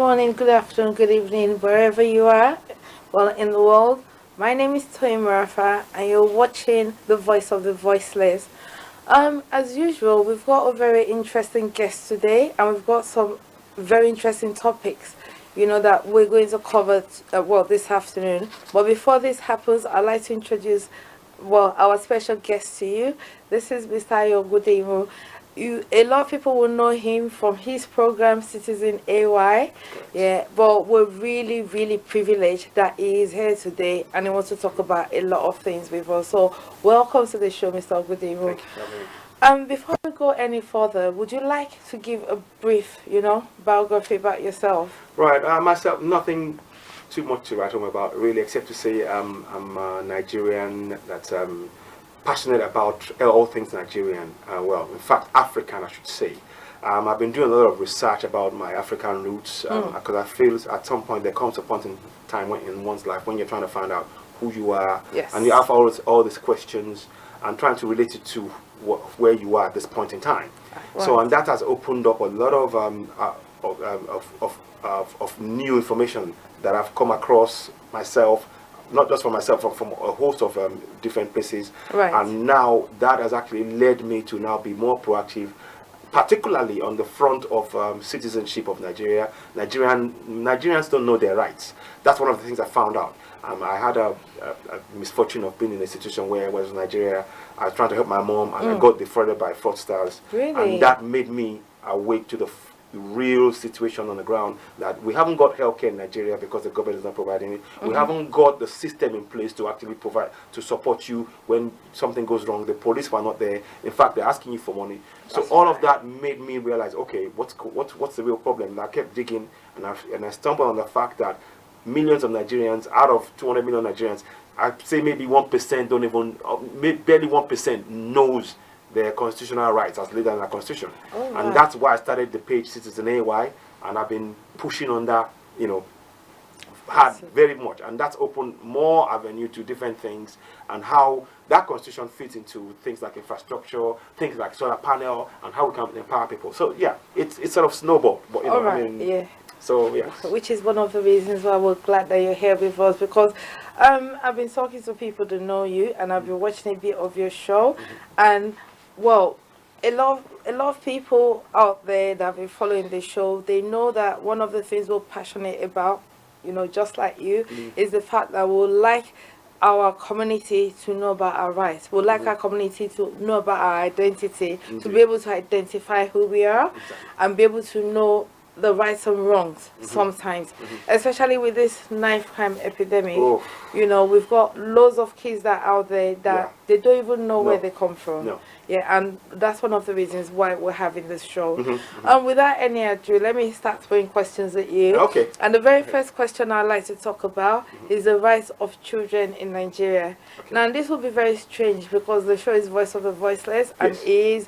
morning, good afternoon, good evening, wherever you are, well, in the world. My name is Toy Marafa, and you're watching The Voice of the Voiceless. As usual, we've got a very interesting guest today, and we've got some very interesting topics, that we're going to cover, this afternoon. But before this happens, I'd like to introduce, our special guest to you. This is Mr. Ayo Ogundimu. A lot of people will know him from his program CitizenAY. Yeah, but we're really, really privileged that he is here today and he wants to talk about a lot of things with us. So welcome to the show, Mr. Ogundimu. Before we go any further, would you like to give a brief, biography about yourself? Right, myself, nothing too much to write home about really, except to say I'm a Nigerian that's passionate about all things Nigerian, in fact African I should say. I've been doing a lot of research about my African roots because I feel at some point there comes a point in time in one's life when you're trying to find out who you are, yes, and you have all these questions and trying to relate it to where you are at this point in time. Right. So, and that has opened up a lot of new information that I've come across myself, not just for myself, from a host of different places. Right. And now that has actually led me to now be more proactive, particularly on the front of citizenship of Nigeria. Nigerians don't know their rights. That's one of the things I found out. I had a misfortune of being in a situation where I was in Nigeria. I was trying to help my mom, and I got defrauded by fraudsters. Really? And that made me awake to the real situation on the ground, that we haven't got healthcare in Nigeria because the government is not providing it. We haven't got the system in place to actually provide, to support you when something goes wrong. The police were not there. In fact, they're asking you for money. So all of that made me realize, okay, what's the real problem? And I kept digging, and I stumbled on the fact that millions of Nigerians, out of 200 million Nigerians, I'd say maybe 1% don't even, barely 1% knows their constitutional rights as laid down in the Constitution. Oh, wow. And that's why I started the page CitizenAY, and I've been pushing on that, hard, very much. And that's opened more avenue to different things, and how that Constitution fits into things like infrastructure, things like solar panel, and how we can empower people. So yeah, it's sort of snowballed. But yeah. So yeah. Which is one of the reasons why we're glad that you're here with us, because I've been talking to people that know you, and I've been watching a bit of your show, and a lot of people out there that have been following the show, they know that one of the things we're passionate about, just like you, is the fact that we'd like our community to know about our rights. We'd like our community to know about our identity, to be able to identify who we are, and be able to know the rights and wrongs sometimes, especially with this knife crime epidemic. We've got loads of kids that are out there that they don't even know where they come from. Yeah, and that's one of the reasons why we're having this show. Without any ado, let me start throwing questions at you. Okay. And the very first question I'd like to talk about is the rights of children in Nigeria. Okay. Now, this will be very strange because the show is Voice of the Voiceless, and is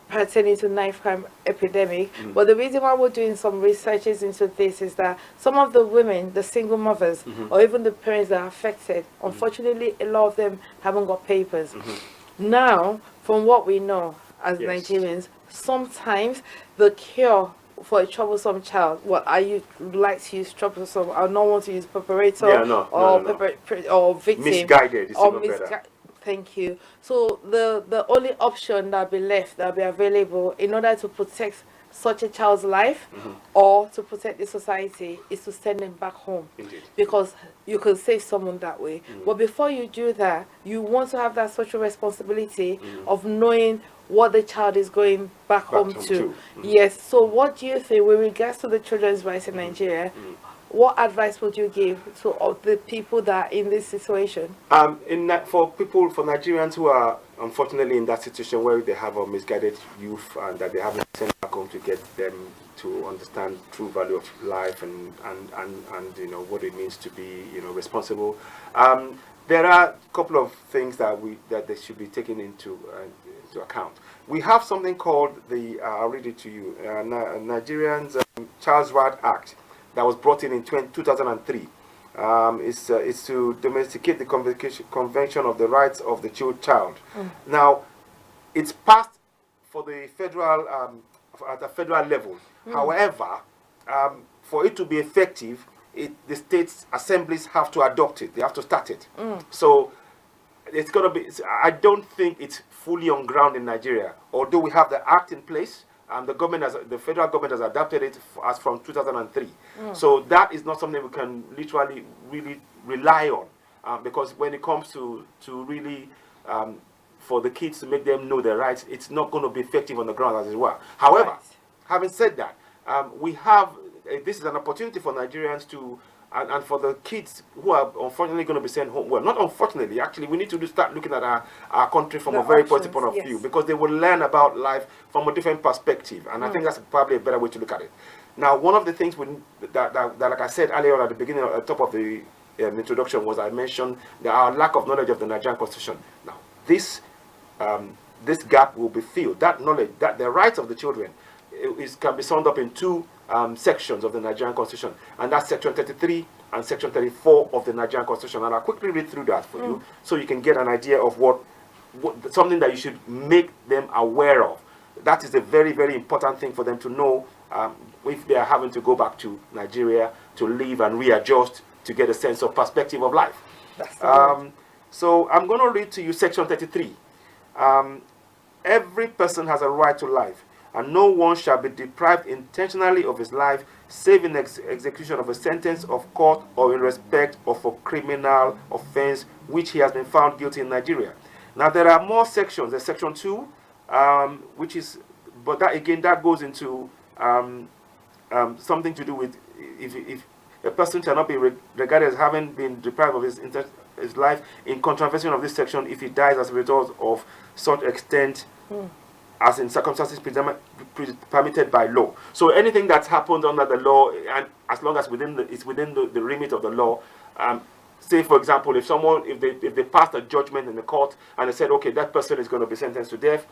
pertaining to knife crime epidemic. But the reason why we're doing some researches into this is that some of the women, the single mothers, or even the parents that are affected, unfortunately a lot of them haven't got papers. Now, from what we know as Nigerians, sometimes the cure for a troublesome child, I like to use troublesome, I don't want to use preparator or victim. Misguided is even better. Thank you. So the only option that'll be left, that'll be available in order to protect such a child's life or to protect the society, is to send them back home. Indeed. Because you can save someone that way. But before you do that, you want to have that social responsibility of knowing what the child is going back home to. Yes. So what do you think with regards to the children's rights in Nigeria? What advice would you give to the people that are in this situation? For Nigerians who are unfortunately in that situation where they have a misguided youth and that they haven't sent back home to get them to understand true value of life and what it means to be responsible. There are a couple of things that they should be taken into account. We have something called I'll read it to you, Nigerians Child's Rights Act, that was brought in 2003. It's to domesticate the Convention of the Rights of the Child. Now, it's passed for the federal at the federal level. However, for it to be effective, the states assemblies have to adopt it. They have to start it. So it's going to be, I don't think it's fully on ground in Nigeria, although we have the act in place. And the federal government has adapted it as from 2003. So that is not something we can literally really rely on, because when it comes to really for the kids to make them know their rights, it's not going to be effective on the ground as it were. However, having said that, we have this is an opportunity for Nigerians to. And for the kids who are unfortunately going to be sent home, well, not unfortunately, actually, we need to start looking at our country from a very positive point of view, because they will learn about life from a different perspective. And I think that's probably a better way to look at it. Now, one of the things that like I said earlier on at the beginning, at the top of the introduction, was I mentioned our lack of knowledge of the Nigerian Constitution. Now, this gap will be filled. That knowledge, that the rights of the children, can be summed up in two sections of the Nigerian Constitution, and that's Section 33 and Section 34 of the Nigerian Constitution. And I'll quickly read through that for you, so you can get an idea of what something that you should make them aware of. That is a very, very important thing for them to know if they are having to go back to Nigeria to live and readjust to get a sense of perspective of life. So I'm going to read to you Section 33. Every person has a right to life, and no one shall be deprived intentionally of his life, save in execution of a sentence of court or in respect of a criminal offense which he has been found guilty in Nigeria. Now, there are more sections. There's Section 2, which is, but that again, that goes into something to do with if a person shall not be regarded as having been deprived of his life in contravention of this section if he dies as a result of such extent as in circumstances permitted by law. So anything that's happened under the law, and as long as it's within the remit of the law, say for example, if they passed a judgment in the court and they said, okay, that person is going to be sentenced to death,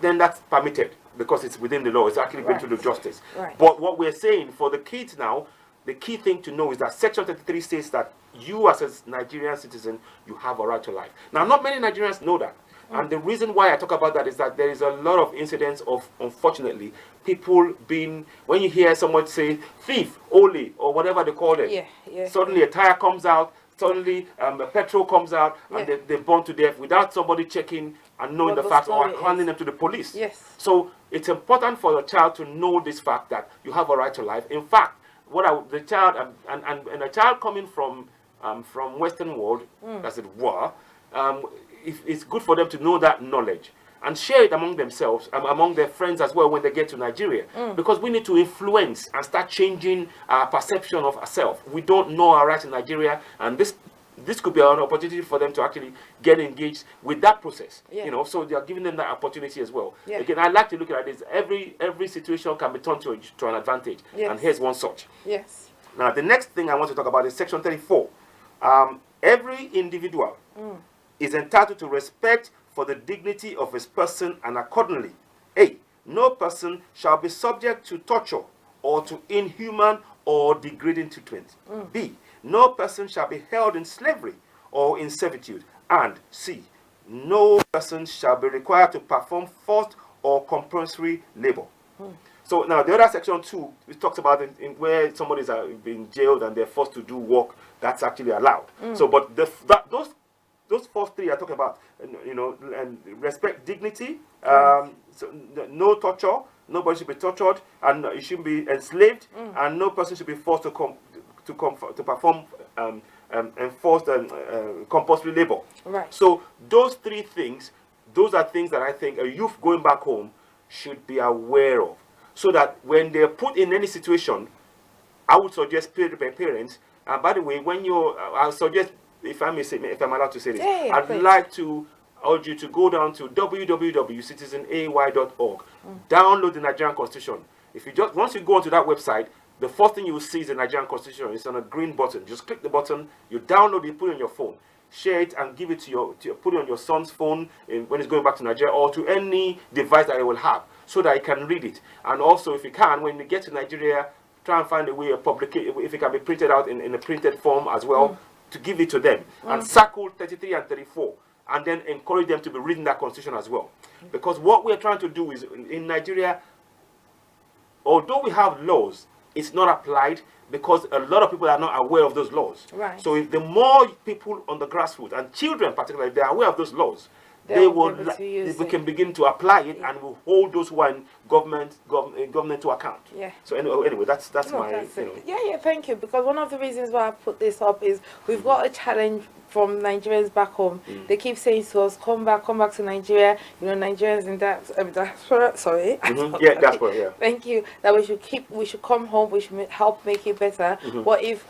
then that's permitted because it's within the law. It's actually going to do justice. But what we're saying for the kids now, the key thing to know is that Section 33 states that you as a Nigerian citizen, you have a right to life. Now, not many Nigerians know that. And the reason why I talk about that is that there is a lot of incidents of, unfortunately, people being, when you hear someone say thief, ole, or whatever they call it, suddenly a tire comes out, suddenly a petrol comes out, and they're burned to death without somebody checking and knowing the facts or handing them to the police. So it's important for the child to know this fact that you have a right to life. In fact, the child and a child coming from Western world, as it were, it's good for them to know that knowledge and share it among themselves, among their friends as well when they get to Nigeria. Because we need to influence and start changing our perception of ourselves. We don't know our rights in Nigeria, and this could be an opportunity for them to actually get engaged with that process. You know, so they are giving them that opportunity as well. Again, I like to look at this. Every situation can be turned to an advantage, and here's one such. Now, the next thing I want to talk about is Section 34. Every individual is entitled to respect for the dignity of his person, and accordingly, A, no person shall be subject to torture or to inhuman or degrading treatment. B, no person shall be held in slavery or in servitude. And C, no person shall be required to perform forced or compulsory labor. So now the other section 2, it talks about in where somebody's been jailed and they're forced to do work, that's actually allowed. So, but those first three are talking about, you know, and respect dignity, so no torture, nobody should be tortured, and you shouldn't be enslaved, and no person should be forced to perform enforced and compulsory labor. So those three things, those are things that I think a youth going back home should be aware of, so that when they're put in any situation, I would suggest parents. And by the way, when I'll suggest, if I may say, if I'm allowed to say this, I'd like to urge you to go down to www.CitizenAY.org, download the Nigerian Constitution. If you once you go onto that website, the first thing you will see is the Nigerian Constitution. It's on a green button. Just click the button, you download it, put it on your phone, share it, and give it to put it on your son's phone when he's going back to Nigeria, or to any device that he will have, so that he can read it. And also, if you can, when you get to Nigeria, try and find a way of publication, if it can be printed out in a printed form as well, to give it to them, and circle 33 and 34, and then encourage them to be reading that constitution as well. Because what we're trying to do is, in Nigeria, although we have laws, it's not applied because a lot of people are not aware of those laws. Right. So if the more people on the grassroots, and children particularly, if they are aware of those laws, they will be able to use we it. can begin to apply it, and we'll hold those who are in government to account. Yeah. So anyway, that's my That's it. Yeah, thank you. Because one of the reasons why I put this up is we've got a challenge from Nigerians back home. They keep saying to us, come back to Nigeria. You know, Nigerians in diaspora. Sorry. Yeah, diaspora. Yeah. Thank you. That we should come home. We should help make it better. But if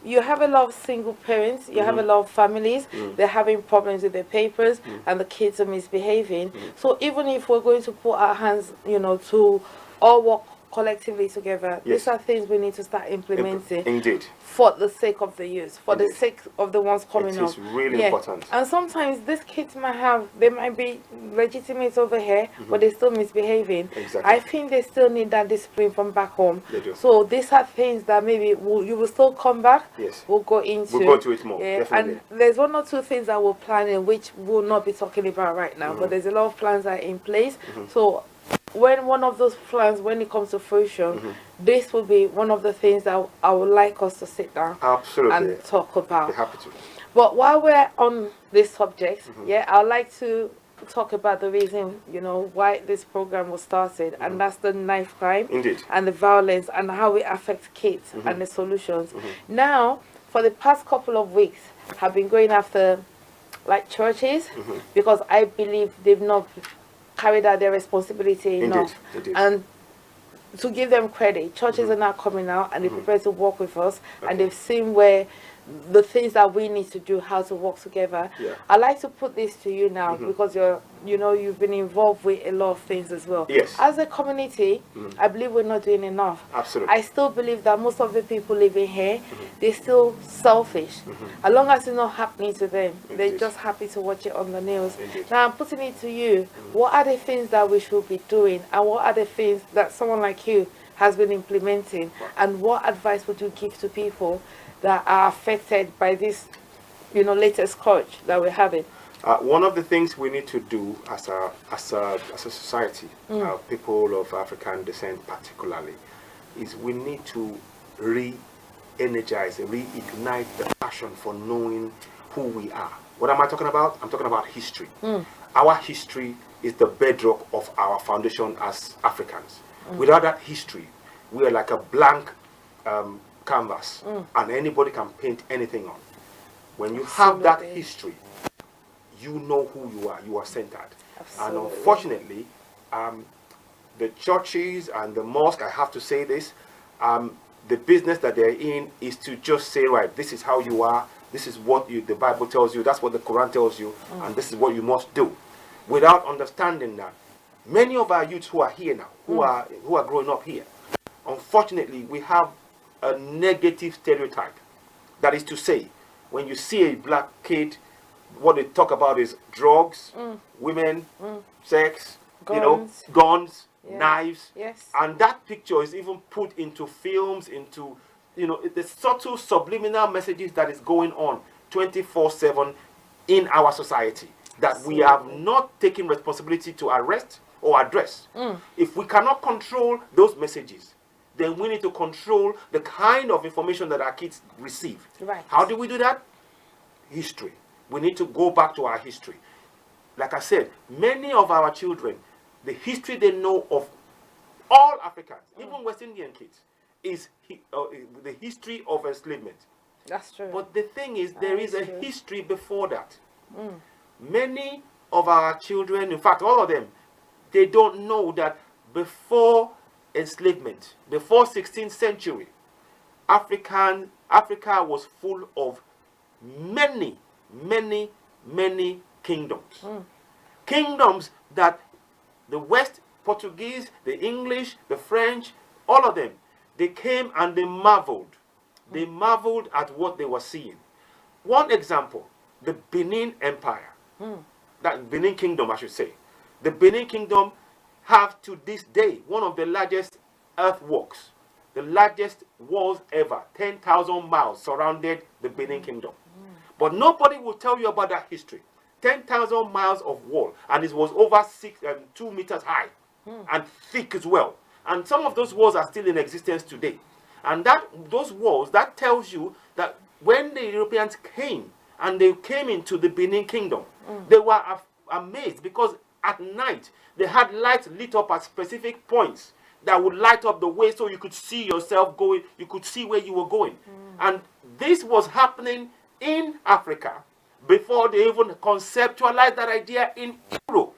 you have a lot of single parents, you have a lot of families, they're having problems with their papers, and the kids are misbehaving. So even if we're going to put our hands, you know, to all work collectively together, these are things we need to start implementing. Indeed. For the sake of the youth, for the sake of the ones coming up. It is really important. And sometimes these kids they might be legitimate over here, but they're still misbehaving. Exactly. I think they still need that discipline from back home. They do. So these are things that maybe you will still come back. Yes. We'll go into. We'll go to it more. Yeah. Definitely. And there's one or two things that we're planning, which we'll not be talking about right now, but there's a lot of plans that are in place. So when one of those plans, when it comes to fruition, this will be one of the things that I would like us to sit down and talk about. Be happy to. But while we're on this subject, I'd like to talk about the reason, you know, why this program was started, and that's the knife crime. Indeed. And the violence and how it affects kids and the solutions. Now, for the past couple of weeks, I've been going after like churches because I believe they've not carried out their responsibility enough. Indeed. And to give them credit, churches are now coming out and they're prepared to work with us, and they've seen where the things that we need to do, how to work together. I like to put this to you now because you've been involved with a lot of things as well. Yes. As a community, I believe we're not doing enough. Absolutely. I still believe that most of the people living here, they're still selfish. As long as it's not happening to them, they're just happy to watch it on the news. Now I'm putting it to you, what are the things that we should be doing, and what are the things that someone like you has been implementing, and what advice would you give to people that are affected by this, you know, latest scourge that we're having? One of the things we need to do as a society, people of African descent particularly, is we need to re-energize, reignite the passion for knowing who we are. What am I talking about? I'm talking about history. Our history is the bedrock of our foundation as Africans. Without that history, we are like a blank canvas, and anybody can paint anything on. When you have that history, you know who you are. You are centered. And unfortunately, the churches and the mosque, I have to say this, the business that they're in is to just say, right, this is how you are, this is what the Bible tells you, that's what the Quran tells you, and this is what you must do, without understanding that many of our youths who are here now, who are growing up here, unfortunately, we have a negative stereotype. That is to say, when you see a black kid, what they talk about is drugs, women, sex, guns, knives. Yes. And that picture is even put into films, into, the subtle subliminal messages that is going on 24/7 in our society that we have not taken responsibility to arrest or address. If we cannot control those messages, then we need to control the kind of information that our kids receive. Right. How do we do that? History. We need to go back to our history. Like I said, many of our children, the history they know of all Africans, even West Indian kids, is the history of enslavement. That's true. But the thing is, there is a history before that. Many of our children, in fact, all of them, they don't know that before enslavement, before 16th century, Africa was full of many kingdoms. Kingdoms that the West, Portuguese, the English, the French, all of them, they came and they marveled. They marveled at what they were seeing. One example, the Benin Empire. That Benin Kingdom, I should say. The Benin Kingdom have to this day one of the largest earthworks, the largest walls ever, 10,000 miles surrounded the Benin Kingdom. But nobody will tell you about that history. 10,000 miles of wall, and it was over 2 meters high and thick as well. And some of those walls are still in existence today. And those walls, that tells you that when the Europeans came, and they came into the Benin Kingdom, they were amazed, because at night they had lights lit up at specific points that would light up the way, so you could see yourself going, you could see where you were going. And this was happening in Africa before they even conceptualized that idea in Europe.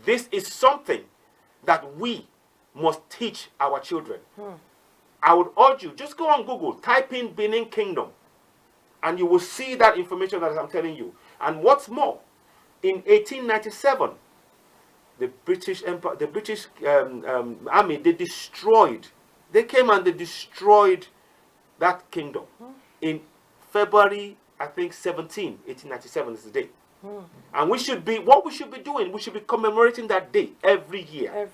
This is something that we must teach our children. I would urge you, just go on Google, type in Benin Kingdom, and you will see that information that I'm telling you. And what's more, in 1897, the British Empire, the British army, they came and they destroyed that kingdom. In February, I think 1897 is the day. And what we should be doing, we should be commemorating that day every year.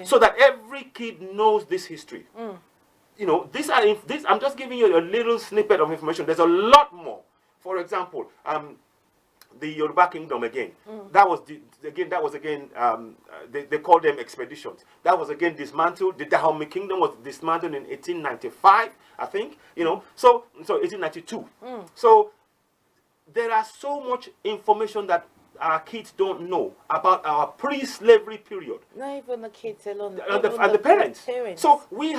So that every kid knows this history. You know, I'm just giving you a little snippet of information. There's a lot more. For example, the Yoruba Kingdom again. That was they called them expeditions. That was again dismantled. The Dahomey Kingdom was dismantled in 1895, I think. You know, so 1892. So there are so much information that our kids don't know about our pre-slavery period. Not even the kids alone, and the parents. So we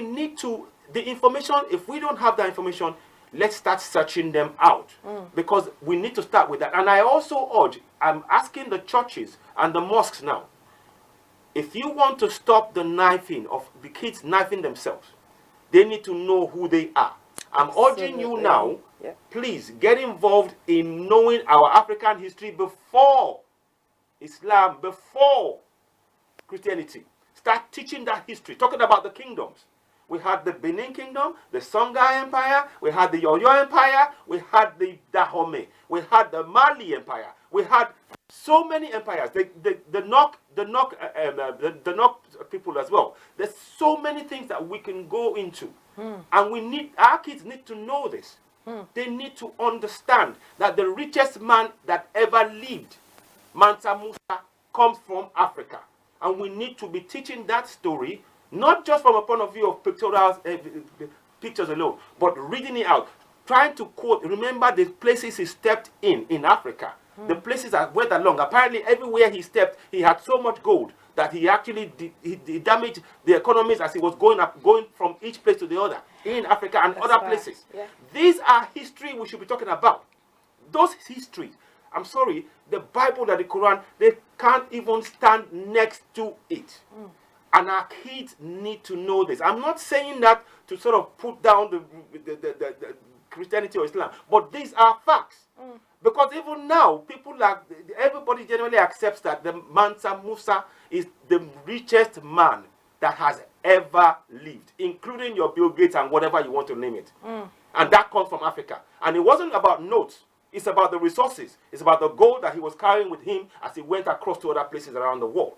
need to, the information, if we don't have that information, let's start searching them out. Because we need to start with that. And I also urge, I'm asking the churches and the mosques now, if you want to stop the knifing of the kids knifing themselves, they need to know who they are. I'm urging you now, please get involved in knowing our African history before Islam, before Christianity. Start teaching that history, talking about the kingdoms. We had the Benin Kingdom, the Songhai Empire, we had the Oyo Empire, we had the Dahomey, we had the Mali Empire, we had so many empires, the Nok people as well. There's so many things that we can go into. And our kids need to know this. They need to understand that the richest man that ever lived, Mansa Musa, comes from Africa. And we need to be teaching that story, not just from a point of view of pictorial pictures alone, but reading it out, trying to quote, remember the places he stepped in Africa, the places that went along. Apparently everywhere he stepped, he had so much gold that he actually he damaged the economies as he was going from each place to the other in Africa and other places. These are history we should be talking about. Those histories, I'm sorry, the Bible and the Quran, they can't even stand next to it. And our kids need to know this. I'm not saying that to sort of put down the Christianity or Islam, but these are facts. Because even now, everybody generally accepts that the Mansa Musa is the richest man that has ever lived, including your Bill Gates and whatever you want to name it. And that comes from Africa. And it wasn't about notes. It's about the resources. It's about the gold that he was carrying with him as he went across to other places around the world.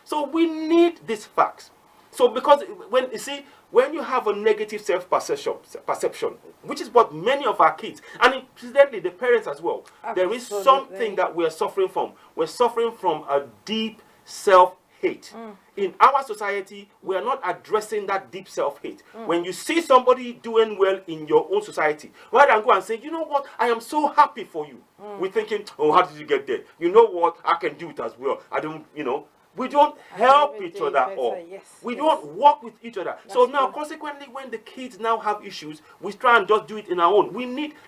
So we need these facts. So because when you have a negative self-perception, which is what many of our kids, and incidentally the parents as well, there is something that we are suffering from. We're suffering from a deep self-hate. In our society, we are not addressing that deep self-hate. When you see somebody doing well in your own society, rather than go and say, you know what, I am so happy for you. We're thinking, oh, how did you get there? You know what, I can do it as well. I don't, you know. We don't help each other up. We don't work with each other. So now, consequently, when the kids now have issues, we try and just do it in our own.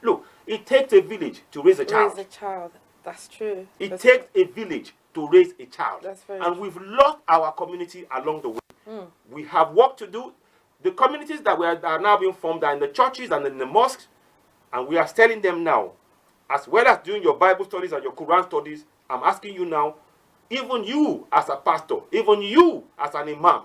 Look, it takes a village to raise a child. That's true. It takes a village to raise a child. And we've lost our community along the way. We have work to do. The communities that are now being formed are in the churches and in the mosques. And we are telling them now, as well as doing your Bible studies and your Quran studies, I'm asking you now, even you as a pastor, even you as an imam,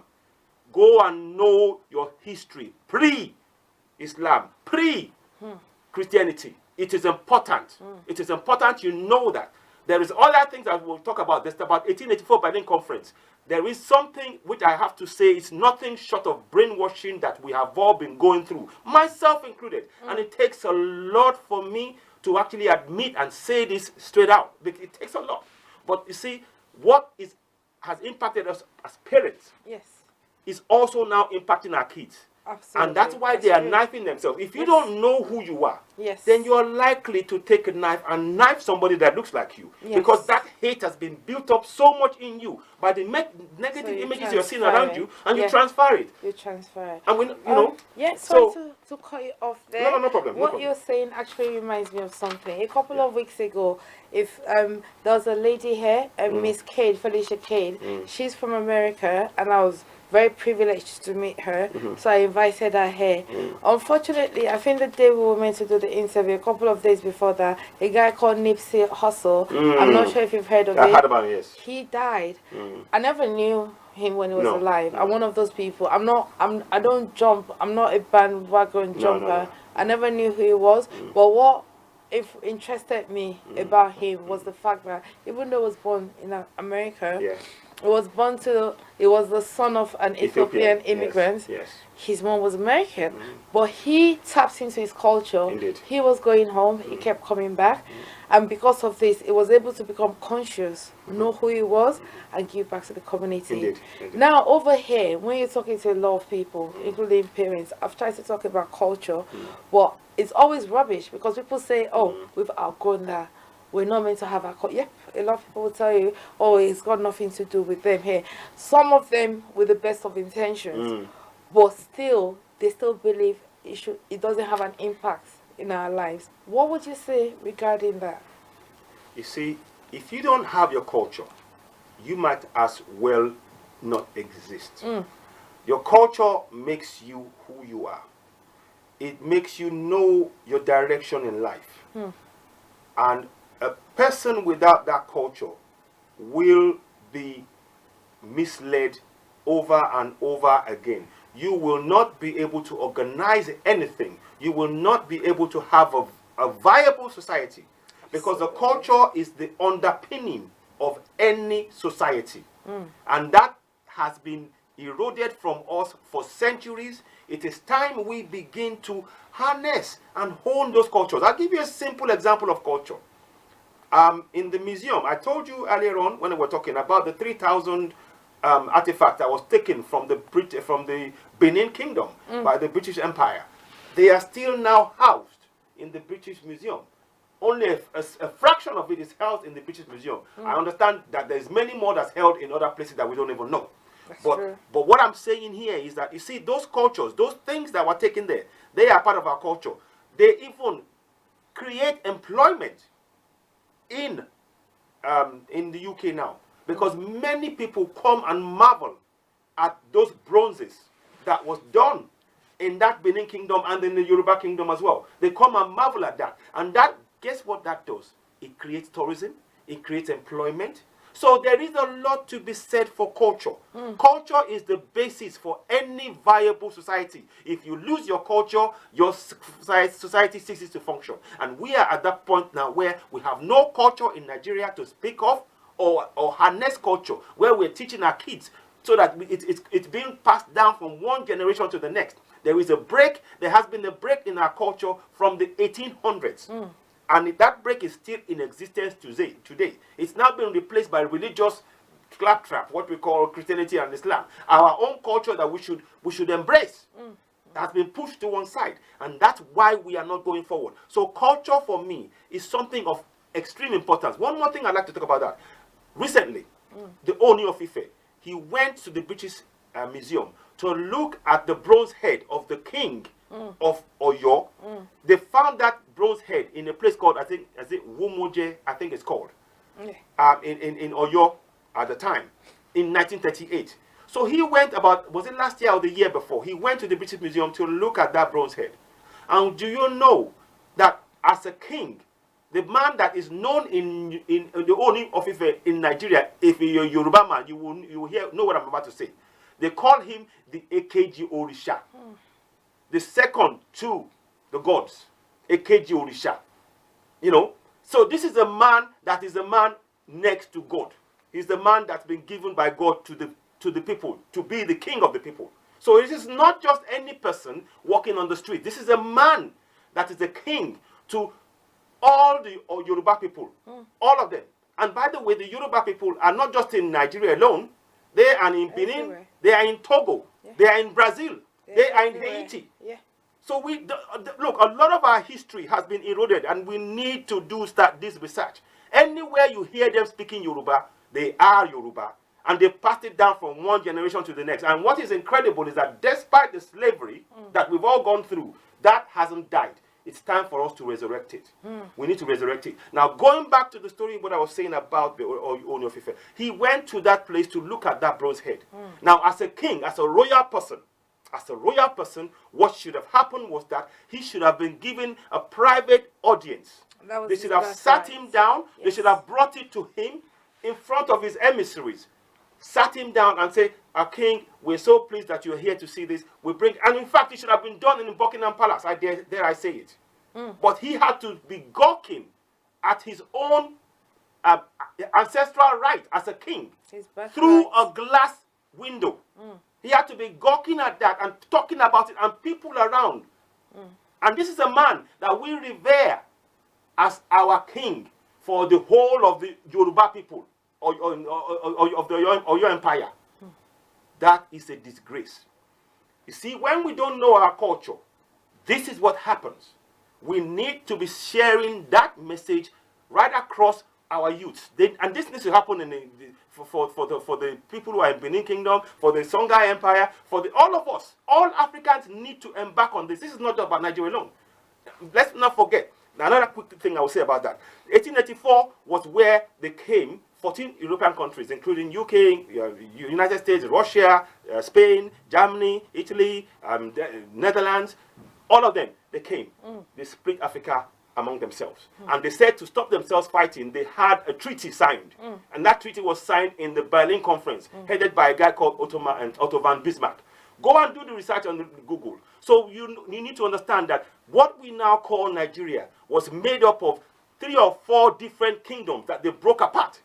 go and know your history, pre-Islam, pre-Christianity. It is important. It is important you know that. There is other things that we'll talk about. There's about 1884 Berlin Conference. There is something which I have to say is nothing short of brainwashing that we have all been going through, myself included. And it takes a lot for me to actually admit and say this straight out. It takes a lot. But you see, what has impacted us as parents is also now impacting our kids. Absolutely. And that's why they are knifing themselves. If you don't know who you are, then you are likely to take a knife and knife somebody that looks like you. Because that hate has been built up so much in you by the negative images you're seeing around you, and you transfer it. You transfer it. And when, you know. Yeah, sorry to cut you off there. No problem. What you're saying actually reminds me of something. A couple of weeks ago, if there was a lady here, Miss Cade, Felicia Cade. She's from America, and I was very privileged to meet her, so I invited her here. Unfortunately, I think the day we were meant to do the interview, a couple of days before that, a guy called Nipsey Hussle, I'm not sure if you've heard of it. I heard about it, yes. He died. I never knew him when he was alive. I'm one of those people. I don't jump. I'm not a bandwagon jumper. I never knew who he was. But what interested me about him was the fact that even though he was born in America, he was the son of an Ethiopian immigrant. His mom was American, but he tapped into his culture. He was going home, he kept coming back, and because of this, he was able to become conscious, know who he was, and give back to the community. Now, over here, when you're talking to a lot of people, including parents, I've tried to talk about culture, but it's always rubbish because people say, oh, we've outgrown that. We're not meant to have our culture. Yep, a lot of people will tell you, oh, it's got nothing to do with them here. Some of them with the best of intentions, but still, they still believe it doesn't have an impact in our lives. What would you say regarding that? You see, if you don't have your culture, you might as well not exist. Your culture makes you who you are. It makes you know your direction in life. And a person without that culture will be misled over and over again. You will not be able to organize anything. You will not be able to have a viable society, because the culture is the underpinning of any society. And that has been eroded from us for centuries. It is time we begin to harness and hone those cultures. I'll give you a simple example of culture. In the museum, I told you earlier on when we were talking about the 3,000 artifacts that was taken from the Benin Kingdom by the British Empire. They are still now housed in the British Museum. Only a fraction of it is held in the British Museum. I understand that there's many more that's held in other places that we don't even know. But what I'm saying here is that, you see, those cultures, those things that were taken there, they are part of our culture. They even create employment in the UK now, because many people come and marvel at those bronzes that was done in that Benin Kingdom and in the Yoruba Kingdom as well. They come and marvel at that. And that, guess what that does? It creates tourism, it creates employment. So there is a lot to be said for culture. Culture is the basis for any viable society. If you lose your culture, your society ceases to function. And we are at that point now where we have no culture in Nigeria to speak of, or harness culture, where we're teaching our kids so that it's being passed down from one generation to the next. There is a break. There has been a break in our culture from the 1800s. And that break is still in existence today. It's now been replaced by religious claptrap, what we call Christianity and Islam. Our own culture that we should embrace has been pushed to one side. And that's why we are not going forward. So culture for me is something of extreme importance. One more thing I'd like to talk about that. Recently, the Oni of Ife, he went to the British Museum to look at the bronze head of the king of Oyo. They found that bronze head in a place called, I think Wumoje, I think it's called, in Oyo at the time, in 1938. So he went about, was it last year or the year before, he went to the British Museum to look at that bronze head. And do you know that as a king, the man that is known in the Oni of Ife in Nigeria, if you're a Yoruba man, you will know what I'm about to say. They call him the Ekeji Orisha. The second to the gods. Ekeji Orisha. You know? So this is a man that is a man next to God. He's the man that's been given by God to the people, to be the king of the people. So it is not just any person walking on the street. This is a man that is a king to all the Yoruba people. All of them. And by the way, the Yoruba people are not just in Nigeria alone. They are in Benin. They are in Togo. They are in Brazil. They are in Haiti. Yeah. So look, a lot of our history has been eroded, and we need to start this research. Anywhere you hear them speaking Yoruba, they are Yoruba, and they passed it down from one generation to the next. And what is incredible is that despite the slavery that we've all gone through, that hasn't died. It's time for us to resurrect it. We need to resurrect it. Now, going back to the story, what I was saying about the Ooni of Ife, he went to that place to look at that bronze head. Now, as a king, as a royal person, what should have happened was that he should have been given a private audience. They should have sat him down. Yes. They should have brought it to him in front of his emissaries. Sat him down and say, "Our king, we're so pleased that you're here to see this. We bring," and in fact, it should have been done in Buckingham Palace. Dare I say it? But he had to be gawking at his own ancestral right as a king through a glass window. He had to be gawking at that and talking about it, and people around. And this is a man that we revere as our king for the whole of the Yoruba people. Or of the Oyo Empire. That is a disgrace. You see, when we don't know our culture, this is what happens. We need to be sharing that message right across our youths. And this needs to happen for the people who are in Benin Kingdom, for the Songhai Empire, all of us. All Africans need to embark on this. This is not about Nigeria alone. Let's not forget. Another quick thing I will say about that. 1884 was where they came. 14 European countries, including UK, United States, Russia, Spain, Germany, Italy, Netherlands, all of them, they came. They split Africa among themselves. And they said to stop themselves fighting, they had a treaty signed. And that treaty was signed in the Berlin Conference, headed by a guy called Otto von Bismarck. Go and do the research on Google. So you need to understand that what we now call Nigeria was made up of 3 or 4 different kingdoms that they broke apart.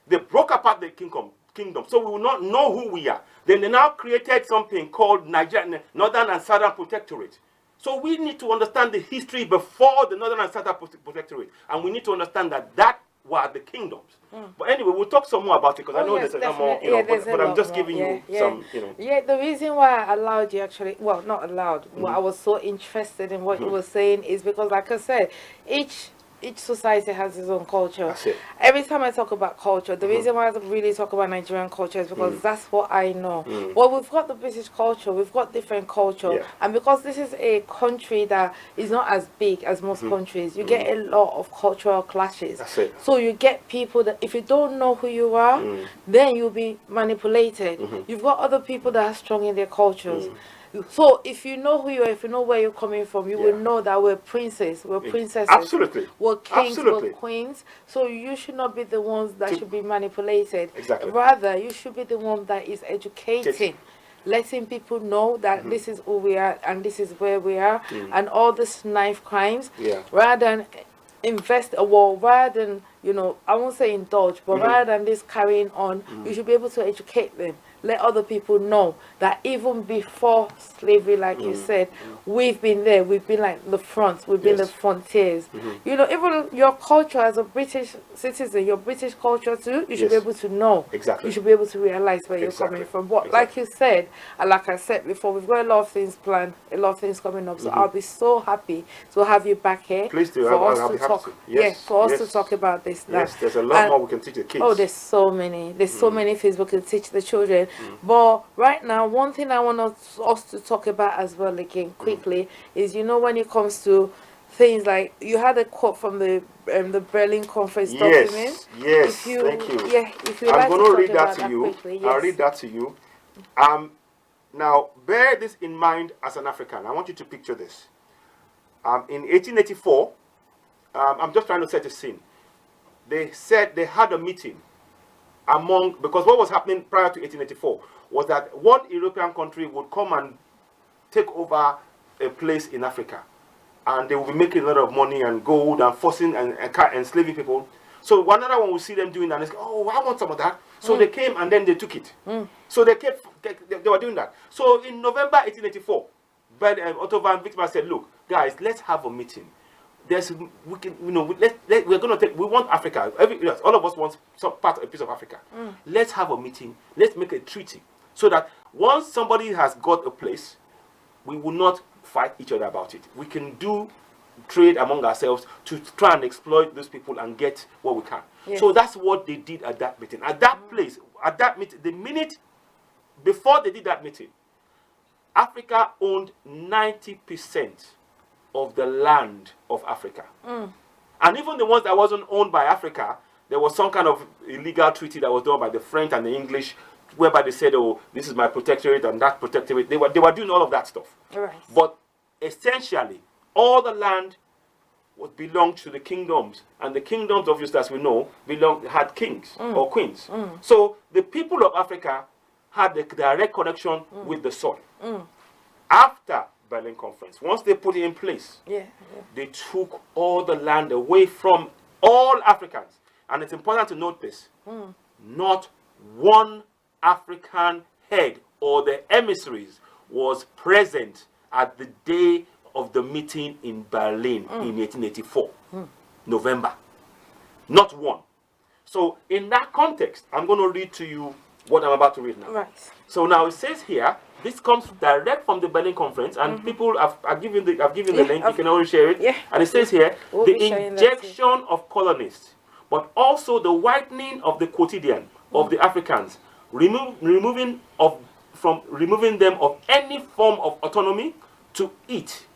They broke apart the kingdom, so we will not know who we are. Then they now created something called Nigeria, Northern and Southern Protectorate. So we need to understand the history before the Northern and Southern Protectorate, and we need to understand that were the kingdoms. But anyway, we'll talk some more about it, because I know there's a lot more, but I'm just giving you some, Yeah, the reason why I allowed you actually, well, not allowed, I was so interested in what you were saying is because, like I said, each society has its own culture. That's it. Every time I talk about culture, the reason why I really talk about Nigerian culture is because that's what I know. Well, we've got the British culture, we've got different culture, and because this is a country that is not as big as most countries, you get a lot of cultural clashes. That's it. So you get people that, if you don't know who you are, then you'll be manipulated. You've got other people that are strong in their cultures. So if you know who you are, if you know where you're coming from, you will know that we're princes, we're princesses. Absolutely. We're kings, we're queens. So you should not be the ones that should be manipulated. Exactly. Rather, you should be the one that is educating. Letting people know that this is who we are and this is where we are, and all these knife crimes, rather than invest, well, rather than, I won't say indulge, but rather than this carrying on, you should be able to educate them. Let other people know that even before slavery, like you said, we've been there. We've been like the front. We've been the frontiers. Even your culture as a British citizen, your British culture too, you should be able to know. Exactly. You should be able to realize where you're coming from. But like you said, and like I said before, we've got a lot of things planned, a lot of things coming up. So I'll be so happy to have you back here. Please do. For I'll us be to happy talk. to. Yes. For us to talk about this. Yes, there's a lot more we can teach the kids. Oh, there's so many. There's so many things we can teach the children. But right now, one thing I want us to talk about as well, again, quickly, is when it comes to things like, you had a quote from the Berlin Conference document. Yes, thank you. Yeah, if you I'm like going to read that quickly, to you. yes. I'll read that to you. Now, bear this in mind as an African. I want you to picture this. In 1884, I'm just trying to set a scene. They said they had a meeting because what was happening prior to 1884 was that one European country would come and take over a place in Africa, and they will be making a lot of money and gold and forcing and enslaving people. So another one will see them doing that and say, "Oh, I want some of that." So they came and then they took it. So they were doing that. So in November 1884, Otto von Bismarck said, "Look, guys, let's have a meeting. We want Africa. All of us want some a piece of Africa. Let's have a meeting. Let's make a treaty so that once somebody has got a place, we will not fight each other about it. We can do trade among ourselves to try and exploit those people and get what we can. Yes. So that's what they did at that meeting. At that place, at that meeting, the minute before they did that meeting, Africa owned 90% of the land of Africa. And even the ones that wasn't owned by Africa, there was some kind of illegal treaty that was done by the French and the English, whereby they said, oh, this is my protectorate and that protectorate. They were doing all of that stuff. Right. But essentially, all the land belonged to the kingdoms. And the kingdoms, obviously, as we know, had kings or queens. So the people of Africa had a direct connection with the soil. After Berlin Conference, once they put it in place, they took all the land away from all Africans. And it's important to note this. Not one African head or the emissaries was present at the day of the meeting in Berlin in 1884, November. Not one. So in that context, I'm going to read to you what I'm about to read now. Right. So now it says here, this comes direct from the Berlin Conference, and people I've given the link. You can always share it. And it says here, the injection of colonists, but also the whitening of the quotidian of the Africans, removing them of any form of autonomy to eat,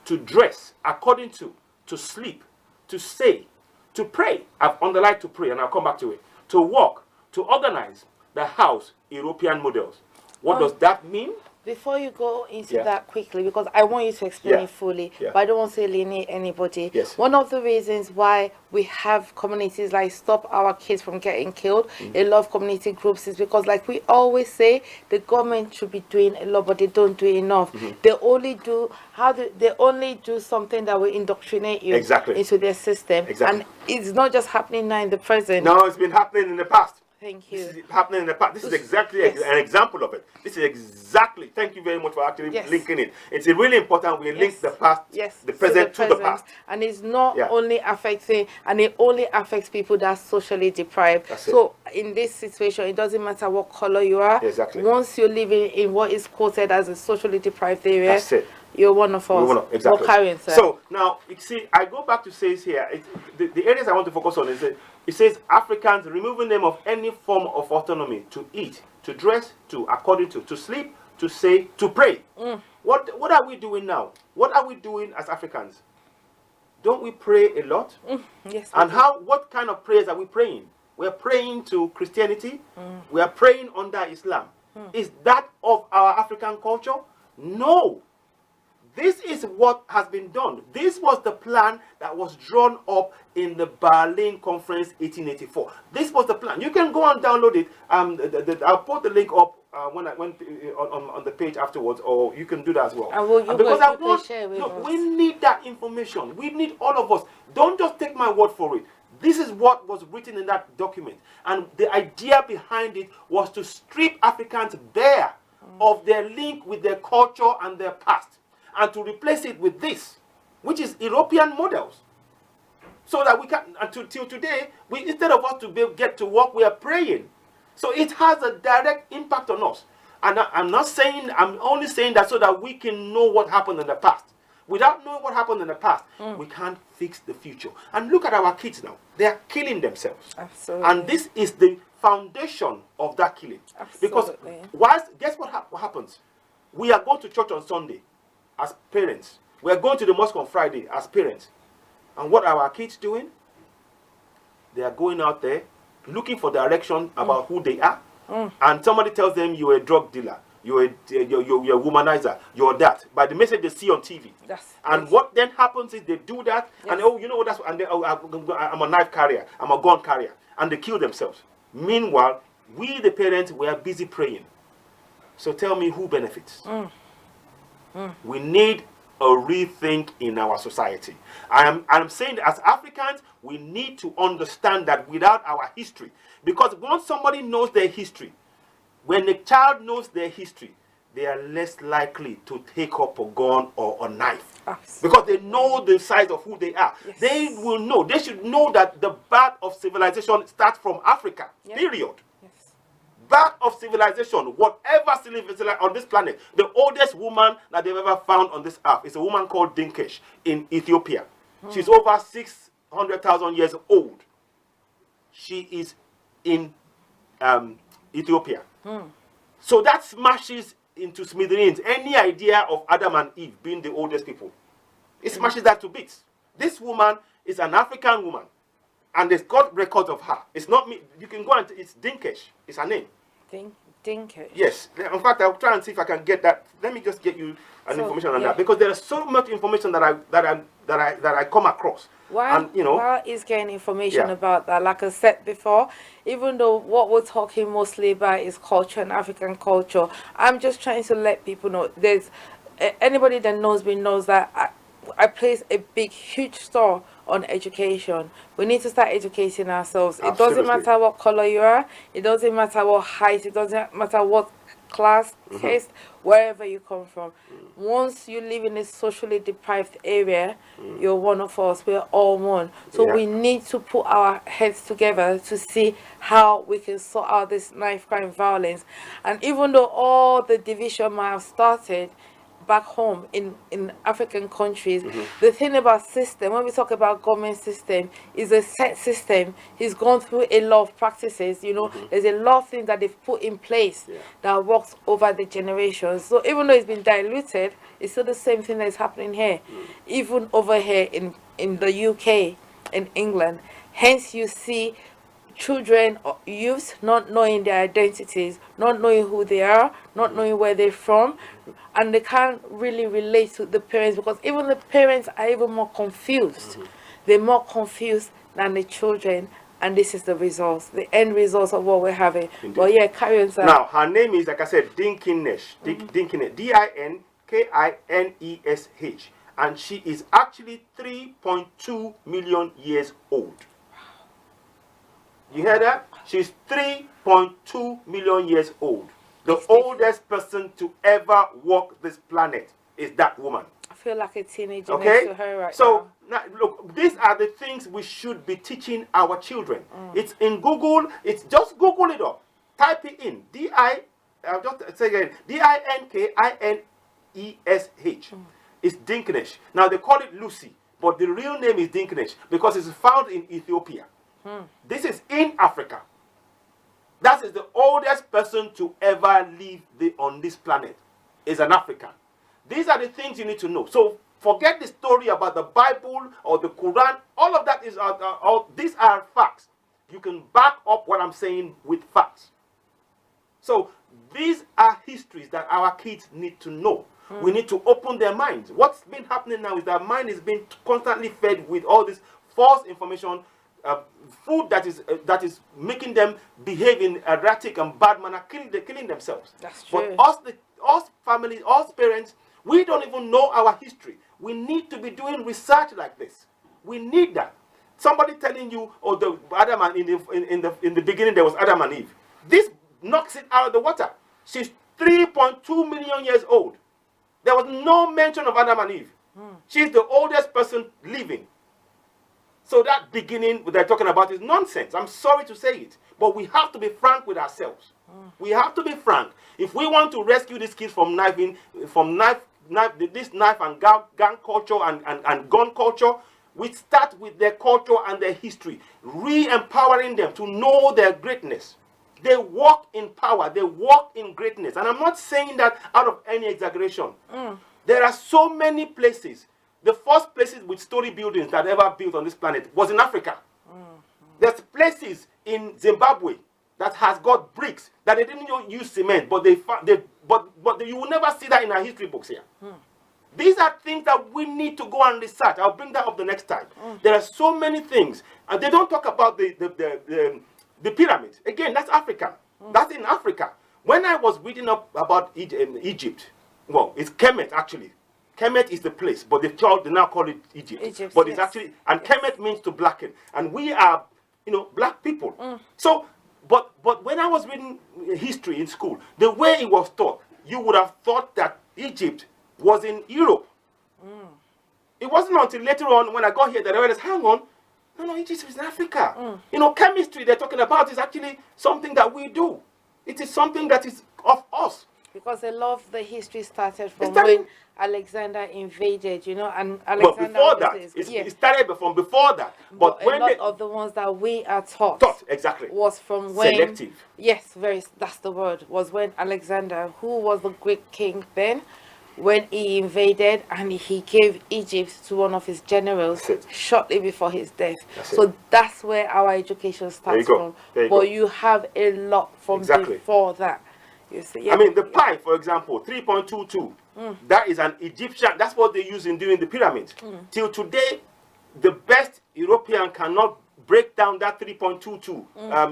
to dress according to sleep, to say, to pray. I've underlined to pray, and I'll come back to it. To work, to organize the house, European models. What does that mean? Before you go into that quickly, because I want you to explain it fully, but I don't want to alienate anybody. One of the reasons why we have communities like Stop Our Kids from Getting Killed, a lot of community groups, is because, like we always say, the government should be doing a lot, but they don't do enough. They only do something that will indoctrinate you into their system. And it's not just happening now in the present. No, it's been happening in the past. Thank you. This is happening in the past. This is exactly an example of it. This is exactly. Thank you very much for actually linking it. It's really important we link the past, the present to the past. And it's not only affecting, and it only affects people that are socially deprived. So in this situation, it doesn't matter what color you are. Once you're living in what is quoted as a socially deprived area, you're one of us. Exactly. So now, you see, I go back to says here, the areas I want to focus on is that it says Africans removing them of any form of autonomy to eat, to dress, to according to sleep, to say, to pray. What are we doing now? What are we doing as Africans? Don't we pray a lot? Yes. And what kind of prayers are we praying? We're praying to Christianity. We are praying under Islam. Is that of our African culture? No. This is what has been done. This was the plan that was drawn up in the Berlin Conference 1884. This was the plan. You can go and download it. I'll put the link up on the page afterwards, or you can do that as well. We need that information. We need all of us. Don't just take my word for it. This is what was written in that document. And the idea behind it was to strip Africans bare of their link with their culture and their past, and to replace it with this, which is European models. So that we can, until today, instead of us to get to work, we are praying. So it has a direct impact on us. And I'm only saying that so that we can know what happened in the past. Without knowing what happened in the past, we can't fix the future. And look at our kids now. They are killing themselves. Absolutely. And this is the foundation of that killing. Absolutely. Because guess what happens? We are going to church on Sunday as parents. We are going to the mosque on Friday as parents. And what are our kids doing? They are going out there looking for direction about who they are. And somebody tells them you're a drug dealer, you're a womanizer, you're that, by the message they see on TV. And what then happens is they do that, and you know what, I'm a knife carrier, I'm a gun carrier, and they kill themselves. Meanwhile, we the parents, we are busy praying. So tell me who benefits? We need a rethink in our society. I'm saying that as Africans, we need to understand that without our history, because once somebody knows their history, when a child knows their history, they are less likely to take up a gun or a knife. Because they know the size of who they are. They will know. They should know that the birth of civilization starts from Africa. Period. back of civilization, whatever civilization on this planet, the oldest woman that they've ever found on this earth is a woman called Dinkesh in Ethiopia. She's over 600,000 years old. She is in Ethiopia. So that smashes into smithereens any idea of Adam and Eve being the oldest people. It smashes that to bits. This woman is an African woman, and there's got records of her. It's not me. You can go and it's Dinkesh. It's her name. Dinkesh. Yes. In fact, I'll try and see if I can get that. Let me just get you information on that, because there is so much information that I come across. While is getting information about that, like I said before, even though what we're talking mostly about is culture and African culture, I'm just trying to let people know there's anybody that knows me knows that I place a huge store on education. We need to start educating ourselves. Absolutely. It doesn't matter what color you are, it doesn't matter what height, it doesn't matter what class, caste, wherever you come from. Once you live in a socially deprived area, you're one of us. We're all one. So we need to put our heads together to see how we can sort out this knife crime violence. And even though all the division might have started back home in African countries, the thing about system, when we talk about government system, is a set system. He's gone through a lot of practices, there's a lot of things that they've put in place that works over the generations. So even though it's been diluted, it's still the same thing that is happening here, even over here in the UK, in England. Hence you see children or youths not knowing their identities, not knowing who they are, not knowing where they're from, and they can't really relate to the parents, because even the parents are even more confused. They're more confused than the children, and this is the results, the end results of what we're having. Indeed. But yeah, carry on, sir. Now, her name is, like I said, Dinkesh, Dinkesh, D-I-N-K-I-N-E-S-H, and she is actually 3.2 million years old. You hear that? She's 3.2 million years old. The oldest person to ever walk this planet is that woman. I feel like a teenager next to her right now. So, look, these are the things we should be teaching our children. It's in Google. It's just Google it up. Type it in. I'll just say again. D-I-N-K-I-N-E-S-H. It's Dinkesh. Now, they call it Lucy, but the real name is Dinkesh because it's found in Ethiopia. This is in Africa. That is the oldest person to ever live on this planet. Is an African. These are the things you need to know. So forget the story about the Bible or the Quran. All of that is these are facts. You can back up what I'm saying with facts. So these are histories that our kids need to know. We need to open their minds. What's been happening now is that mind is being constantly fed with all this false information. Food that is making them behave in erratic and bad manner, killing themselves. That's true. But us families, us parents, we don't even know our history. We need to be doing research like this. We need that. Somebody telling you, in the beginning there was Adam and Eve. This knocks it out of the water. She's 3.2 million years old. There was no mention of Adam and Eve. She's the oldest person living. So that beginning they're talking about is nonsense. I'm sorry to say it, but we have to be frank with ourselves. We have to be frank. If we want to rescue these kids from this knife and gang culture and gun culture, we start with their culture and their history, re-empowering them to know their greatness. They walk in power. They walk in greatness. And I'm not saying that out of any exaggeration. There are so many places. The first places with story buildings that ever built on this planet was in Africa. There's places in Zimbabwe that has got bricks that they didn't use cement, but you will never see that in our history books here. These are things that we need to go and research. I'll bring that up the next time. There are so many things, and they don't talk about the pyramids. Again, that's Africa. That's in Africa. When I was reading up about Egypt, well, it's Kemet actually. Kemet is the place, but they now call it Egypt. But it's actually, and Kemet means to blacken. And we are, black people. So, but when I was reading history in school, the way it was taught, you would have thought that Egypt was in Europe. It wasn't until later on when I got here that I realized, hang on, no, Egypt is in Africa. Chemistry they're talking about is actually something that we do. It is something that is of us. Because a lot of the history started from started- when Alexander invaded, you know, and But Alexander before that, obviously it started from before that. But a when lot they of the ones that we are taught exactly was from when selective. Yes, that's the word. Was when Alexander, who was the Greek king then, when he invaded and he gave Egypt to one of his generals That's it. shortly before his death. That's So it. that's where our education starts go. from. There you But go. you have a lot from Exactly. before that. You see, yeah, I mean, the pi, for example, 3.22, that is an Egyptian, that's what they use in doing the pyramids. Till today, the best European cannot break down that 3.22,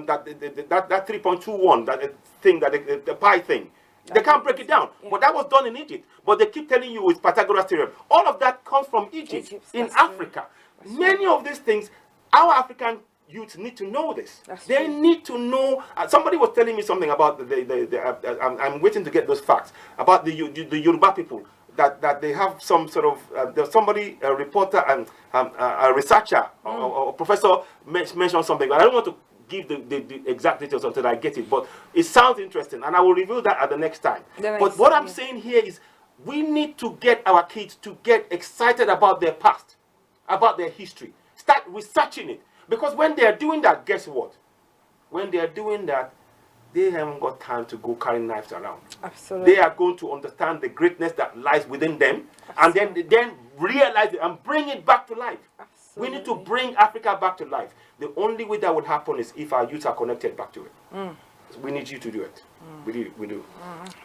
that 3.21, that thing, that the pi thing. They can't break it down. Yeah. But that was done in Egypt. But they keep telling you it's Pythagoras theorem. All of that comes from Egypt in that's Africa. Many of these things, our African youth need to know this. They need to know. Somebody was telling me something about I'm waiting to get those facts about the Yoruba people, that they have some sort of there's somebody, a reporter and a researcher or professor mentioned something, but I don't want to give the exact details until I get it, but it sounds interesting, and I will reveal that at the next time. But what I'm saying here is we need to get our kids to get excited about their past, about their history. Start researching it. Because when they are doing that, guess what? When they are doing that, they haven't got time to go carry knives around. Absolutely. They are going to understand the greatness that lies within them, and then realize it and bring it back to life. Absolutely. We need to bring Africa back to life. The only way that would happen is if our youth are connected back to it. We need you to do it. We do.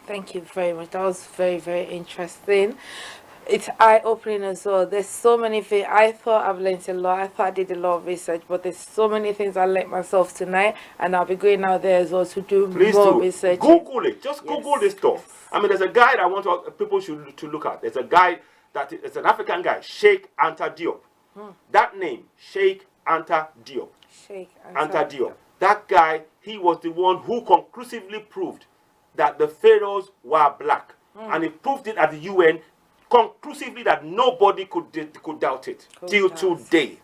Thank you very much. That was very, very interesting. It's eye-opening as well. There's so many things. I thought I've learned a lot. I thought I did a lot of research, but there's so many things I learned myself tonight, and I'll be going out there as well to do more research. Google it. Just Google this stuff. I mean, there's a guy that I want people to look at. There's a guy it's an African guy, Sheikh Anta Diop. That name, Sheikh Anta Diop. Sheikh Anta Diop. That guy, he was the one who conclusively proved that the pharaohs were black, and he proved it at the UN conclusively that nobody could doubt it till today.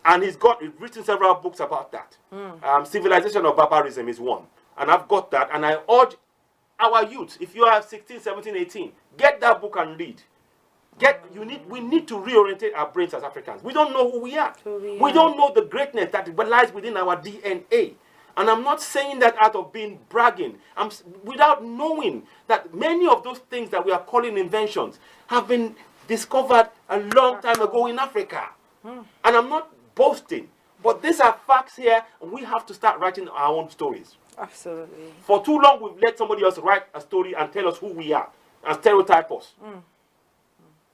And he's written several books about that. Civilization of Barbarism is one, and I've got that, and I urge our youth, if you are 16, 17, 18, get that book and read. We need to reorientate our brains as Africans. We don't know who we are. We don't know the greatness that lies within our DNA. And I'm not saying that out of being bragging. Without knowing that many of those things that we are calling inventions have been discovered a long time ago in Africa. And I'm not boasting, but these are facts here, and we have to start writing our own stories. Absolutely. For too long, we've let somebody else write a story and tell us who we are and stereotype us.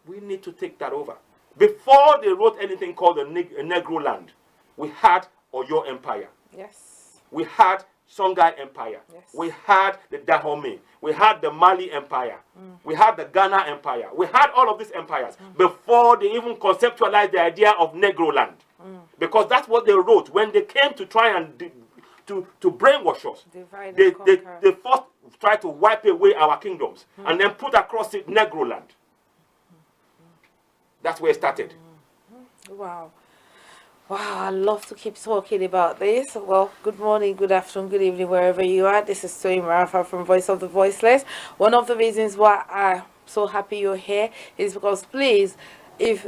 We need to take that over. Before they wrote anything called a Negro land, we had Oyo Empire. Yes. We had Songhai Empire. Yes. We had the Dahomey. We had the Mali Empire. We had the Ghana Empire. We had all of these empires before they even conceptualized the idea of Negro land. Because that's what they wrote when they came to try and to brainwash us. They first tried to wipe away our kingdoms and then put across it Negro land. That's where it started. Wow. Wow, I love to keep talking about this. Well, good morning, good afternoon, good evening, wherever you are. This is Toyin Marafa from Voice of the Voiceless. One of the reasons why I'm so happy you're here is because, please,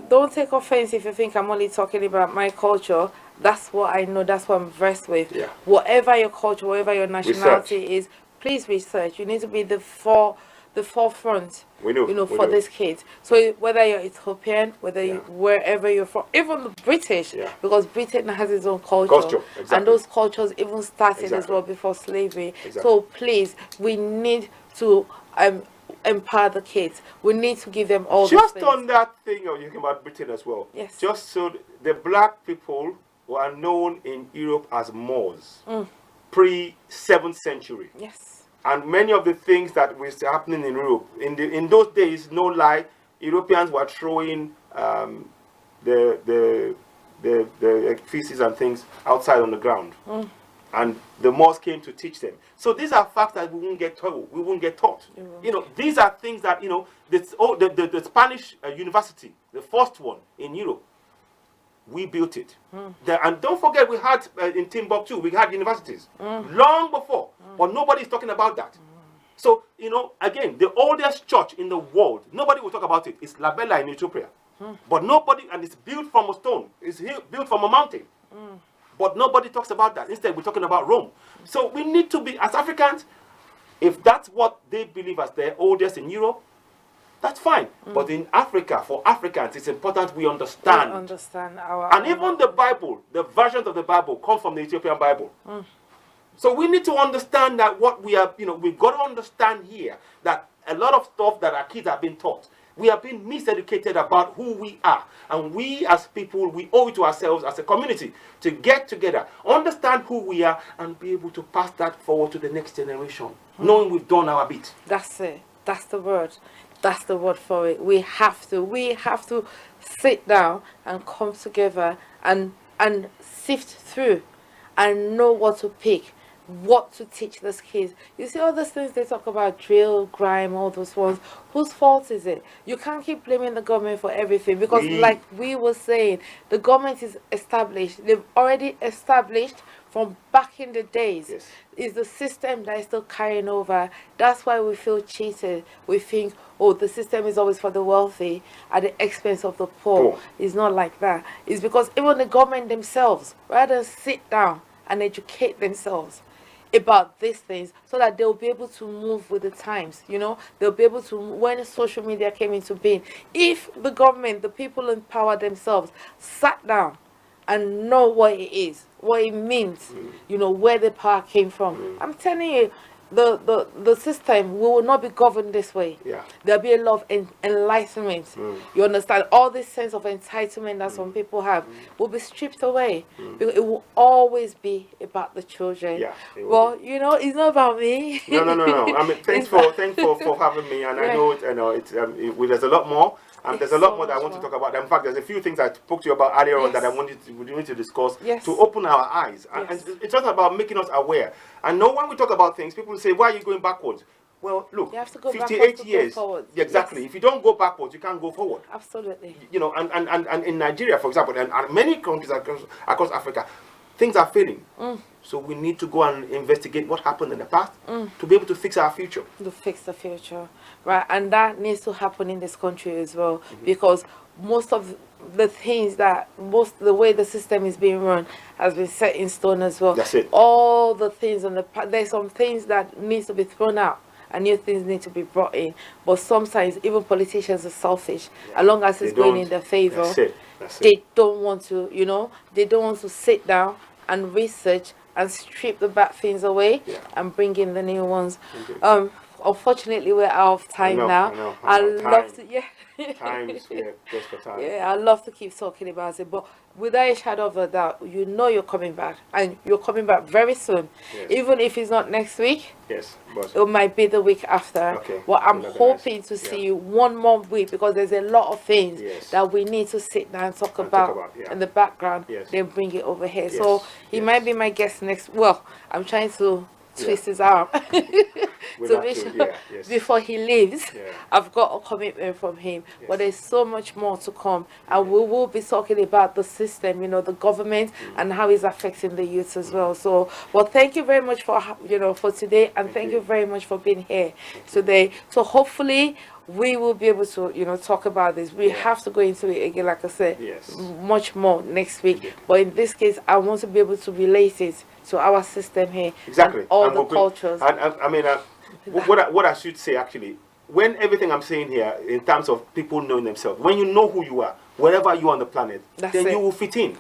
don't take offense if you think I'm only talking about my culture. That's what I know, that's what I'm versed with. Yeah. Whatever your culture, whatever your nationality is, please research. You need to be the forefront, for these kids. So whether you're Ethiopian, whether wherever you're from, even the British, because Britain has its own culture. Exactly. And those cultures even started as well before slavery. So please, we need to empower the kids. We need to give them all just things. On that thing you're talking about Britain as well. Yes. Just so the black people were known in Europe as Moors, pre-7th century. Yes. And many of the things that were happening in Europe, in those days, no lie, Europeans were throwing the feces and things outside on the ground. And the Moors came to teach them. So these are facts that we won't get taught. These are things that, the Spanish university, the first one in Europe, We built it. And don't forget, we had in Timbuktu, we had universities long before, but nobody's talking about that. So, you know, again, the oldest church in the world, nobody will talk about it. It's Labella in Ethiopia. But nobody, and it's built from a stone. It's built from a mountain. But nobody talks about that. Instead, we're talking about Rome. So we need to be, as Africans, if that's what they believe as their oldest in Europe, that's fine. But in Africa, for Africans, it's important we understand. We understand our... And even the Bible, the versions of the Bible come from the Ethiopian Bible. So we need to understand that what we are, you know, we've got to understand here that a lot of stuff that our kids have been taught, we have been miseducated about who we are. And we as people, we owe it to ourselves as a community to get together, understand who we are, and be able to pass that forward to the next generation, knowing we've done our bit. That's it. That's the word. That's the word for it. We have to sit down and come together and sift through and know what to pick, what to teach those kids. You see all those things they talk about, drill, grime, all those ones. Whose fault is it? You can't keep blaming the government for everything, because like we were saying, the government is established. They've already established from back in the days. Yes. Is the system that is still carrying over. That's why we feel cheated. We think, oh, the system is always for the wealthy at the expense of the poor. It's not like that. It's because even the government themselves, rather than sit down and educate themselves about these things, so that they'll be able to move with the times, you know, they'll be able to, when social media came into being, if the government, the people in power themselves sat down and know what it is, what it means, you know, where the power came from. I'm telling you, the system will not be governed this way. There'll be a lot of enlightenment. You understand? All this sense of entitlement that some people have will be stripped away, because it will always be about the children. Well, you know, it's not about me. No. I mean, thanks for having me, and I know it's there's a lot more. There's a lot more that I want to talk about. In fact, there's a few things I spoke to you about earlier on that I wanted we need to discuss to open our eyes. And it's just about making us aware. I know when we talk about things, people say, why are you going backwards? Well, look, you have to go 58 years. Exactly. If you don't go backwards, you can't go forward. Absolutely. You know, and in Nigeria, for example, and many countries across Africa, things are failing. So we need to go and investigate what happened in the past to be able to fix our future. To fix the future, right? And that needs to happen in this country as well, because most of the things the way the system is being run has been set in stone as well. That's it. All the things on the there's some things that needs to be thrown out, and new things need to be brought in. But sometimes even politicians are selfish. As long as it's going in their favor, they don't want to, you know, they don't want to sit down and research and strip the bad things away and bring in the new ones. Unfortunately, we're out of time now. I love to, Times, just for time. I love to keep talking about it, but without a shadow of a doubt, you know you're coming back, and you're coming back very soon. Even if it's not next week, but it might be the week after. Well, I'm hoping to see you one more week, because there's a lot of things that we need to sit down and talk about in the background, then bring it over here. So he might be my guest next. Well, I'm trying to twist his arm to make sure before he leaves. I've got a commitment from him, but there's so much more to come, and we will be talking about the system, you know, the government, and how it's affecting the youth as well. So, well, thank you very much for for today, and thank you very much for being here today. So hopefully we will be able to talk about this. We have to go into it again, like I said, much more next week. But in this case, I want to be able to relate it to our system here, and all the cultures. And I mean, what I should say actually, when everything I'm saying here in terms of people knowing themselves, when you know who you are, wherever you are on the planet, then you will fit in.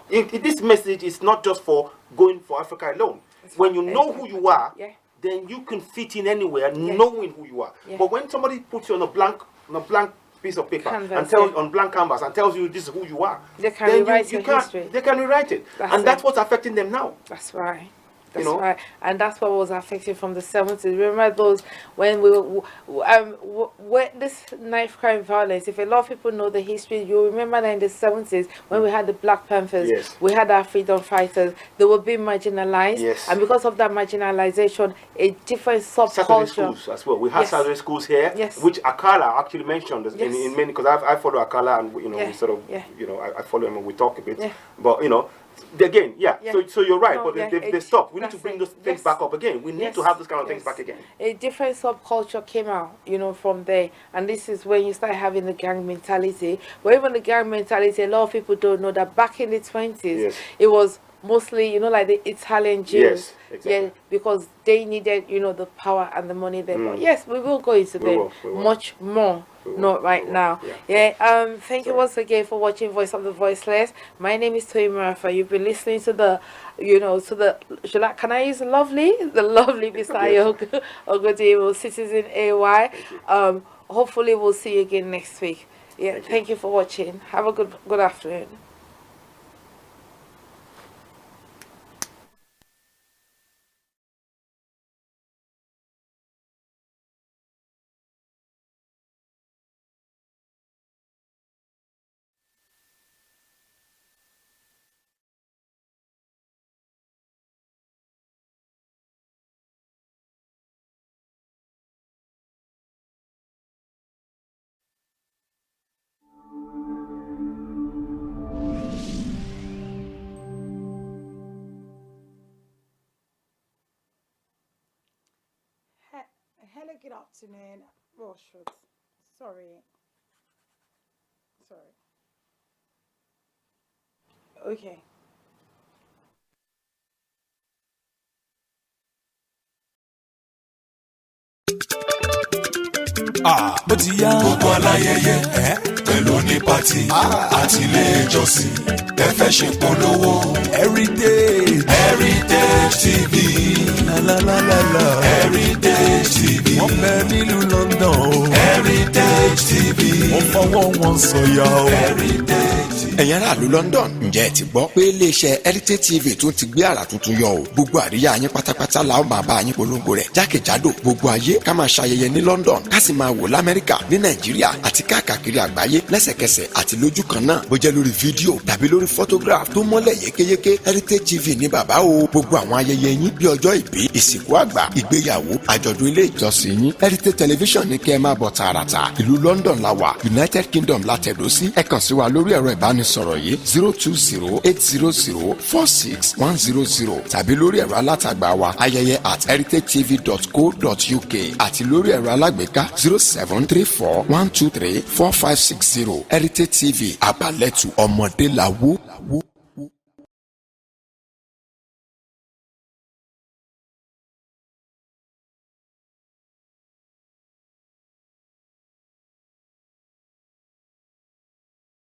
This message is not just for going for Africa alone. When you know who you are, then you can fit in anywhere, knowing who you are. But when somebody puts you on a blank piece of paper and tells on blank canvas and tells you this is who you are, they can rewrite your history. They can rewrite it, and that's what's affecting them now. That's right. That's right, and that's what was affected from the 70s. Remember those when when this knife crime violence. If a lot of people know the history, you remember that in the 70s when we had the Black Panthers, we had our freedom fighters. They were being marginalized, and because of that marginalization, a different subculture. Saturday schools as well. We had Saturday schools here, which Akala actually mentioned in many, because I follow Akala, and we sort of I follow him and we talk a bit, but again, so you're right, but they stopped. We need to bring those things back up again. We need to have those kind of things back again. A different subculture came out, from there, and this is when you start having the gang mentality. But even the gang mentality, a lot of people don't know that back in the 20s, it was mostly, like the Italian Jews. Because they needed, the power and the money there. But yes, we will go into them much more. Not right now. Thank you once again for watching Voice of the Voiceless. My name is Toyi Marafa. You've been listening to the, can I use the lovely Mr. Ayo Ogundimu, CitizenAY. Hopefully we'll see you again next week. Thank you for watching. Have a good afternoon. Hello, good afternoon. Oh, shoot. Sorry. Okay. Ó ti yá gbogbo aláyẹyẹ pẹ̀lú ní pàtì àti ilé ìjọsìn ẹ fẹ́ ṣe polówó Heritage TV Heritage TV wọ́n bẹ nílùú London o Heritage TV wọ́n fọwọ́ wọn sọ̀yà o Heritage TV. ẹ̀yin aráàlú London ǹjẹ́ ẹ ti gbọ́ pé iléeṣẹ́ Heritage TV tún ti gbé àrà tuntun yọ o gbogbo àríyá yín pátápátá la ó máa bá yín polongo rẹ̀ jákèjádò gbogbo ayé ká máa ṣayẹyẹ ní London ká sì máa wò l'Amẹ́ríkà ní Nàìjíríà àti káàkiri àgbáyé lẹ́sẹ̀kẹsẹ̀ àti lójú kan náà bó jẹ́ lórí fídíò tàbí lórí photograph tó mọ́lẹ̀ yékéyéké Heritage TV ní bàbá o gbogbo àwọn ayẹyẹ yín bí ọjọ́ ìbí ìsìnkú àgbà ìgbéyàwó àjọ̀dún ilé ìjọsìn yín Heritage Television ní kẹ́ ẹ máa bọ̀ tààràtà ìlú London la wà United Kingdom la tẹ̀dó sí ẹ kàn sí wa lórí ẹ̀rọ ìbánisọ̀rọ̀ yìí 020-800-46100 tàbí lórí ẹ̀rọ alátagbà wa ayẹyẹ@heritagetv.co.uk àti lórí ẹ̀rọ alágbèéká 0734-123-4560 Heritage TV abalẹ́tù ọmọdé làwó.